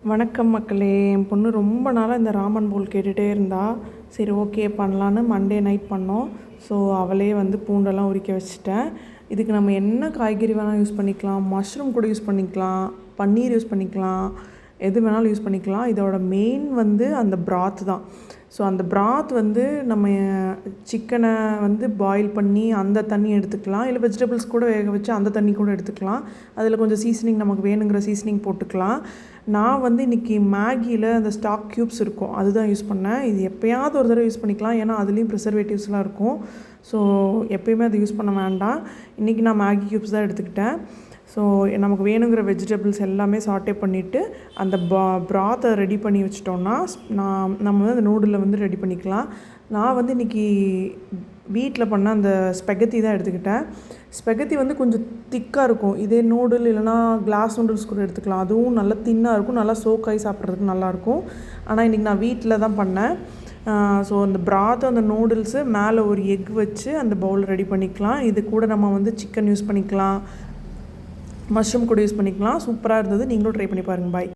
வணக்கம் மக்களே. என் பொண்ணு ரொம்ப நாளாக இந்த ராமன் போல் கேட்டுகிட்டே இருந்தா. சரி ஓகே பண்ணலான்னு மண்டே நைட் பண்ணோம். ஸோ அவளே வந்து பூண்டெல்லாம் உரிக்க வச்சுட்டேன். இதுக்கு நம்ம என்ன காய்கறி வேணால் யூஸ் பண்ணிக்கலாம். மஷ்ரூம் கூட யூஸ் பண்ணிக்கலாம், பன்னீர் யூஸ் பண்ணிக்கலாம், எது வேணாலும் யூஸ் பண்ணிக்கலாம். இதோட மெயின் வந்து அந்த ப்ராத் தான். ஸோ அந்த ப்ராத் வந்து நம்ம சிக்கனை வந்து பாயில் பண்ணி அந்த தண்ணி எடுத்துக்கலாம், இல்லை வெஜிடபிள்ஸ் கூட வேக வச்சு அந்த தண்ணி கூட எடுத்துக்கலாம். அதில் கொஞ்சம் சீசனிங் நமக்கு வேணுங்கிற சீசனிங் போட்டுக்கலாம். நான் வந்து இன்றைக்கி மேகியில் அந்த ஸ்டாக் க்யூப்ஸ் இருக்கும் அதுதான் யூஸ் பண்ணேன். இது எப்போயாவது ஒரு தடவை யூஸ் பண்ணிக்கலாம், ஏன்னா அதுலேயும் ப்ரிசர்வேட்டிவ்ஸ்லாம் இருக்கும். ஸோ எப்போயுமே அதை யூஸ் பண்ண வேண்டாம். இன்றைக்கி நான் மேகி க்யூப்ஸ் தான் எடுத்துக்கிட்டேன். ஸோ நமக்கு வேணுங்கிற வெஜிடபிள்ஸ் எல்லாமே சாட்டே பண்ணிவிட்டு அந்த ப்ராத்தை ரெடி பண்ணி வச்சிட்டோன்னா நம்ம வந்து அந்த நூடுலில் வந்து ரெடி பண்ணிக்கலாம். நான் வந்து இன்றைக்கி வீட்டில் பண்ண அந்த ஸ்பெகத்தி தான் எடுத்துக்கிட்டேன். ஸ்பெகத்தி வந்து கொஞ்சம் திக்காக இருக்கும். இதே நூடுல் இல்லைனா கிளாஸ் நூடுல்ஸ் கூட எடுத்துக்கலாம், அதுவும் நல்லா தின்னாக இருக்கும், நல்லா சோக்காகி சாப்பிட்றதுக்கு நல்லாயிருக்கும். ஆனால் இன்றைக்கி நான் வீட்டில் தான் பண்ணேன். ஸோ அந்த ப்ராத் அந்த நூடுல்ஸு மேலே ஒரு எக் வச்சு அந்த பவுல் ரெடி பண்ணிக்கலாம். இது கூட நம்ம வந்து சிக்கன் யூஸ் பண்ணிக்கலாம், மஷ்ரூம் கூட யூஸ் பண்ணிக்கலாம். சூப்பராக இருந்தது. நீங்களும் ட்ரை பண்ணி பாருங்கள். பாய்.